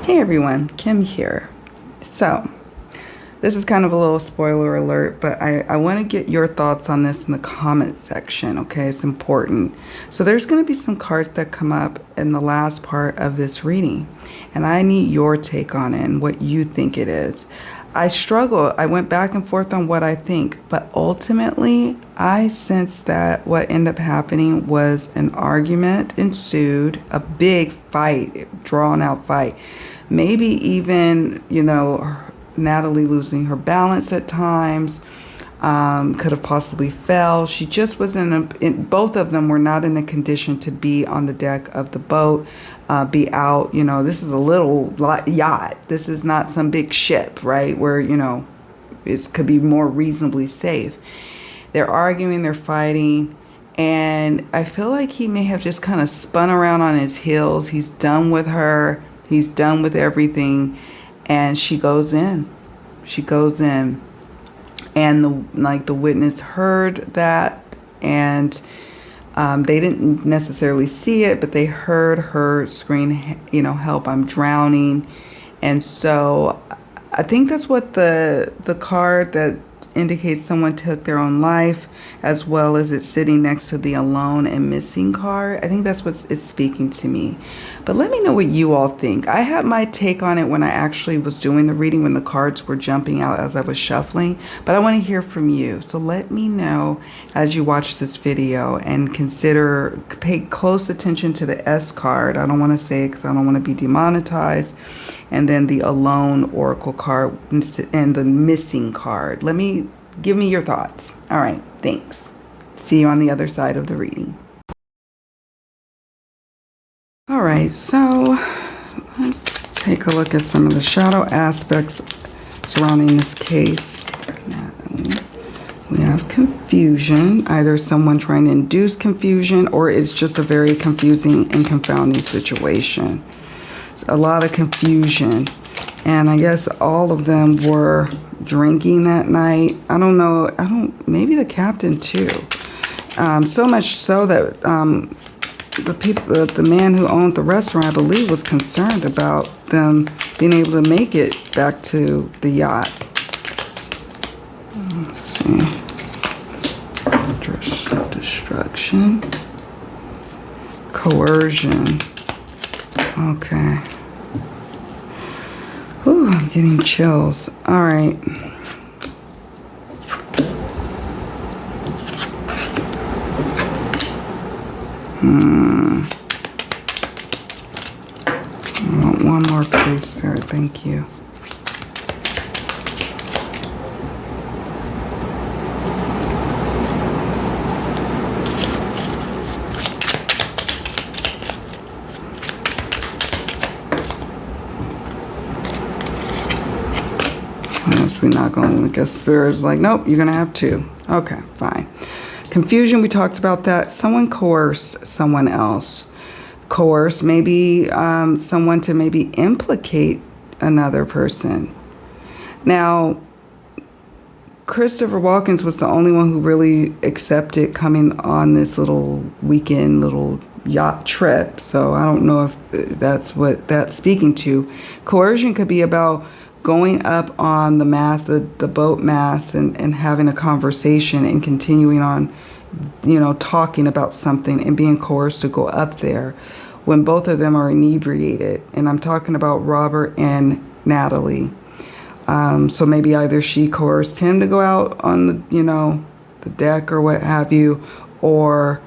Hey everyone, Kim here. So, this is kind of a little spoiler alert, but I want to get your thoughts on this in the comment section, okay? It's important. So there's going to be some cards that come up in the last part of this reading, and I need your take on it and what you think it is. I went back and forth on what I think, but ultimately I sensed that what ended up happening was an argument ensued, a big fight, drawn out fight. Maybe even, Natalie losing her balance at times, could have possibly fell. She just was both of them were not in a condition to be on the deck of the boat, be out. This is a little yacht. This is not some big ship, right? Where, it could be more reasonably safe. They're arguing, they're fighting. And I feel like he may have just kind of spun around on his heels. He's done with her. He's done with everything. And she goes in. She goes in. And the witness heard that. And they didn't necessarily see it, but they heard her scream, help, I'm drowning. And so I think that's what the card that indicates someone took their own life, as well as it's sitting next to the alone and missing card. I think that's what it's speaking to me. But let me know what you all think. I had my take on it when I actually was doing the reading, when the cards were jumping out as I was shuffling. But I want to hear from you. So let me know as you watch this video, and pay close attention to the S card. I don't want to say it because I don't want to be demonetized. And then the alone oracle card and the missing card. Give me your thoughts. All right, thanks. See you on the other side of the reading. All right, so let's take a look at some of the shadow aspects surrounding this case. We have confusion, either someone trying to induce confusion, or it's just a very confusing and confounding situation. A lot of confusion, and I guess all of them were drinking that night. I don't know. Maybe the captain too. So much so that the man who owned the restaurant, I believe, was concerned about them being able to make it back to the yacht. Let's see. Destruction. Coercion. Okay. Ooh, I'm getting chills. All right. I want one more, please, Spirit. Thank you. We're not going to guess. Spirit's like, nope, you're going to have two. Okay, fine. Confusion, we talked about that. Someone coerced someone else. Coerce, maybe someone to maybe implicate another person. Now, Christopher Walken was the only one who really accepted coming on this little weekend, little yacht trip. So I don't know if that's what that's speaking to. Coercion could be about going up on the mast, the boat mast, and having a conversation and continuing on, talking about something and being coerced to go up there when both of them are inebriated. And I'm talking about Robert and Natalie. So maybe either she coerced him to go out on the deck or what have you, or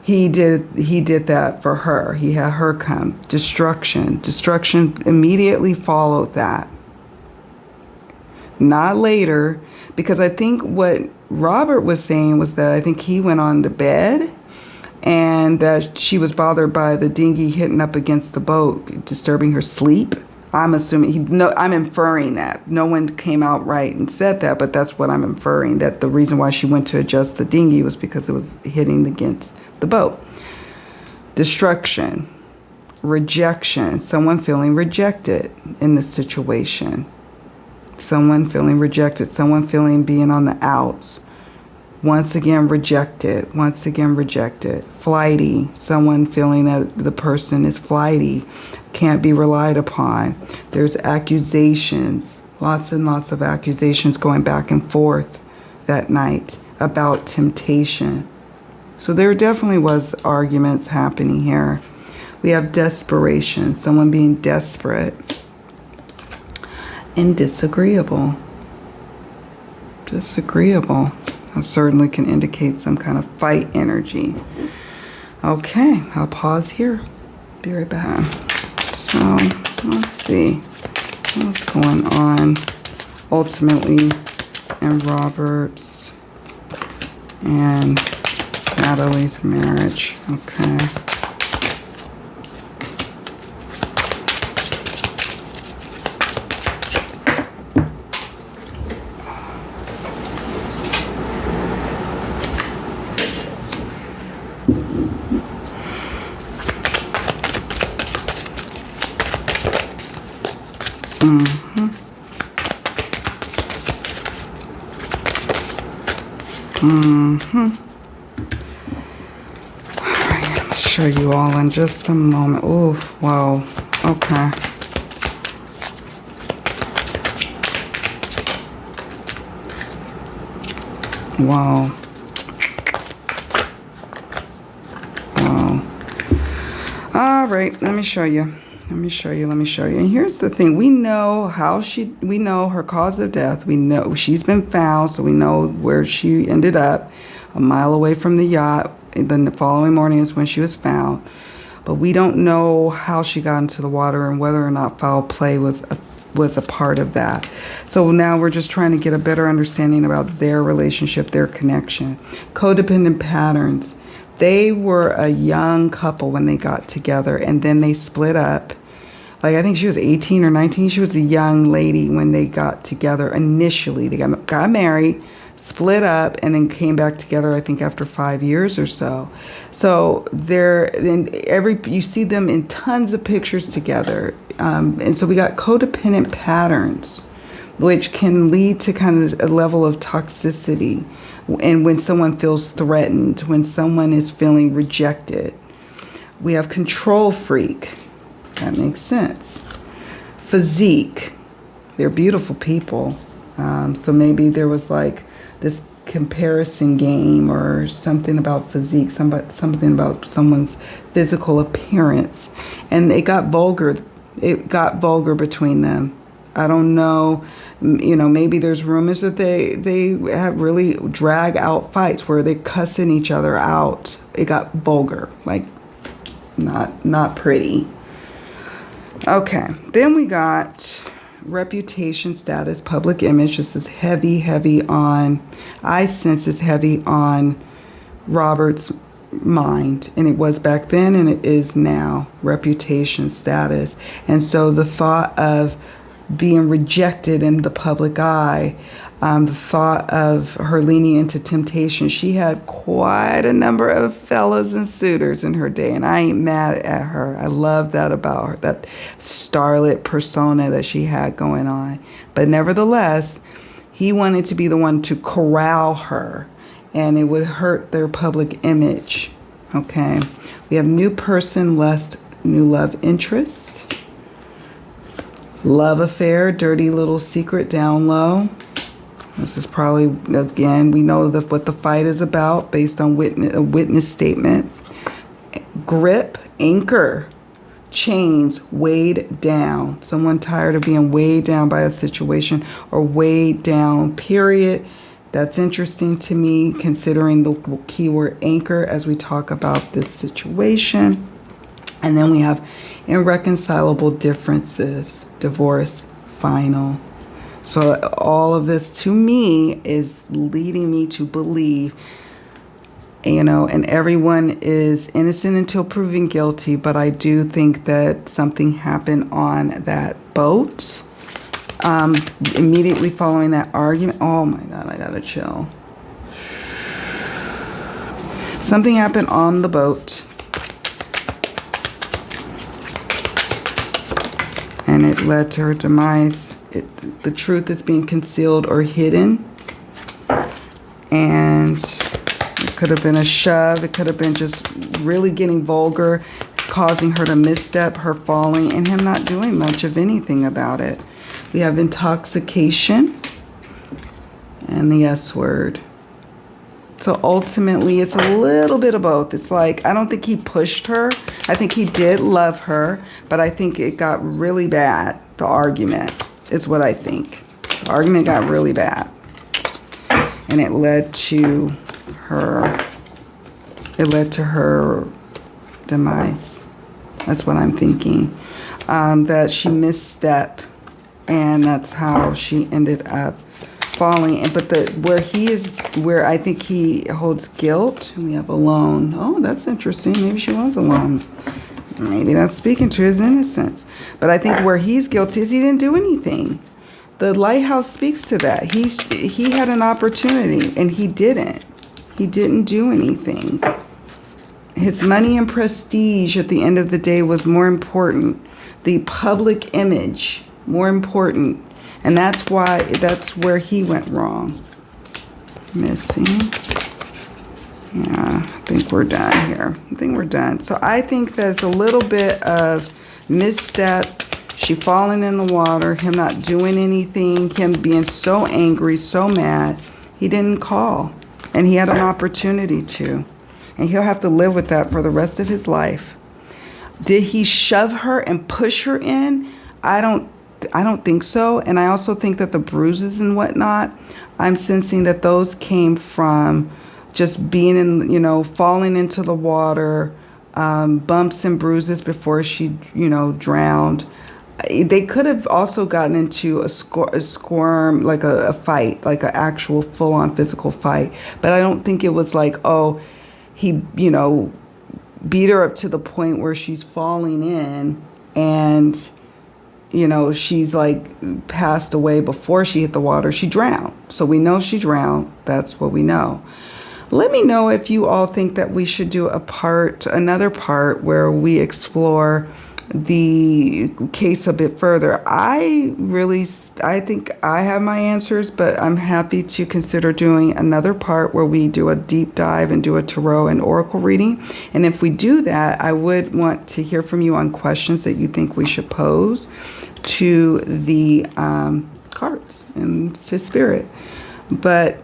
he did that for her. He had her come. Destruction immediately followed that. Not later, because I think what Robert was saying was that I think he went on to bed and that she was bothered by the dinghy hitting up against the boat, disturbing her sleep. I'm assuming, I'm inferring that. No one came out right and said that, but that's what I'm inferring, that the reason why she went to adjust the dinghy was because it was hitting against the boat. Destruction, rejection, someone feeling rejected in this situation. Someone feeling rejected, someone feeling being on the outs. Once again rejected. Flighty, someone feeling that the person is flighty. can't be relied upon. There's accusations, lots and lots of accusations going back and forth that night about temptation. So there definitely was arguments happening here. We have desperation, someone being desperate and disagreeable. Disagreeable. That certainly can indicate some kind of fight energy. Okay, I'll pause here. Be right back. So, let's see what's going on ultimately in Robert's and Natalie's marriage. Okay. Alright, I'll show you all in just a moment. Oh, wow. Okay. Wow. Wow. Alright, let me show you. Let me show you. And here's the thing. We know we know her cause of death. We know she's been found, so we know where she ended up, a mile away from the yacht. Then the following morning is when she was found. But we don't know how she got into the water and whether or not foul play was a part of that. So now we're just trying to get a better understanding about their relationship, their connection. Codependent patterns. They were a young couple when they got together, and then they split up. Like, I think she was 18 or 19. She was a young lady when they got together initially. They got married, split up, and then came back together, I think, after 5 years or so. So you see them in tons of pictures together. And so we got codependent patterns, which can lead to kind of a level of toxicity. And when someone feels threatened, when someone is feeling rejected. We have control freak. That makes sense. Physique. They're beautiful people. So maybe there was like this comparison game or something about physique, something about someone's physical appearance. And it got vulgar. It got vulgar between them. I don't know. Maybe there's rumors that they have really drag out fights where they're cussing each other out. It got vulgar, like not pretty. Okay, then we got reputation, status, public image. This is heavy on, I sense it's heavy on Robert's mind, and it was back then and it is now. Reputation, status. And so the thought of being rejected in the public eye, the thought of her leaning into temptation. She had quite a number of fellas and suitors in her day, and I ain't mad at her. I love that about her, that starlet persona that she had going on. But nevertheless, he wanted to be the one to corral her, and it would hurt their public image. Okay, we have new person, lust, new love interest. Love affair, dirty little secret down low. This is probably, again, we know what the fight is about based on a witness statement. Grip, anchor, chains, weighed down. Someone tired of being weighed down by a situation or weighed down, period. That's interesting to me, considering the keyword anchor as we talk about this situation. And then we have irreconcilable differences, divorce, final. So all of this to me is leading me to believe, and everyone is innocent until proven guilty, but I do think that something happened on that boat. Immediately following that argument, oh my God, I gotta chill. Something happened on the boat, and it led to her demise. The truth is being concealed or hidden, and it could have been a shove. It could have been just really getting vulgar. causing her to misstep, her falling, and him not doing much of anything about it. We have intoxication and the S word. So ultimately, it's a little bit of both. It's like, I don't think he pushed her. I think he did love her, but I think it got really bad. The argument is what I think. The argument got really bad. And it led to her demise. That's what I'm thinking. That she misstepped, and that's how she ended up falling. But where I think he holds guilt, and we have alone. Oh, that's interesting. Maybe she was alone. Maybe that's speaking to his innocence. But I think where he's guilty is he didn't do anything. The lighthouse speaks to that. He had an opportunity and he didn't. He didn't do anything. His money and prestige at the end of the day was more important. The public image, more important. And that's where he went wrong. Missing. Yeah, I think we're done here. I think we're done. So I think there's a little bit of misstep. She falling in the water, him not doing anything, him being so angry, so mad. He didn't call. And he had an opportunity to. And he'll have to live with that for the rest of his life. Did he shove her and push her in? I don't think so. And I also think that the bruises and whatnot, I'm sensing that those came from just being in, falling into the water, bumps and bruises before she, drowned. They could have also gotten into a squirm, like a fight, like an actual full-on physical fight. But I don't think it was like, oh, he, beat her up to the point where she's falling in and, she's like passed away before she hit the water. She drowned. So we know she drowned. That's what we know. Let me know if you all think that we should do another part where we explore the case a bit further. I think I have my answers, but I'm happy to consider doing another part where we do a deep dive and do a tarot and oracle reading. And if we do that, I would want to hear from you on questions that you think we should pose to the cards and to spirit. But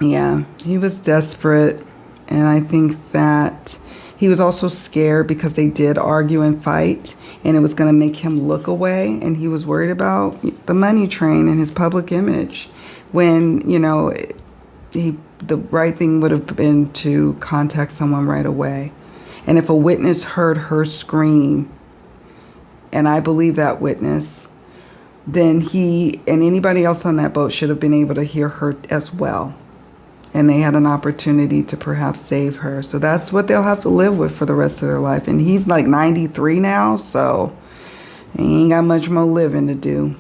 yeah, he was desperate, and I think that he was also scared because they did argue and fight, and it was going to make him look away. And he was worried about the money train and his public image when, the right thing would have been to contact someone right away. And if a witness heard her scream, and I believe that witness, then he and anybody else on that boat should have been able to hear her as well. And they had an opportunity to perhaps save her. So that's what they'll have to live with for the rest of their life. And he's like 93 now, so he ain't got much more living to do.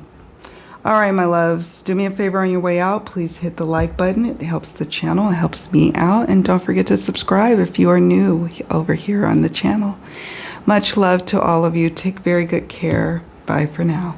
All right, my loves, do me a favor on your way out. Please hit the like button. It helps the channel. It helps me out. And don't forget to subscribe if you are new over here on the channel. Much love to all of you. Take very good care. Bye for now.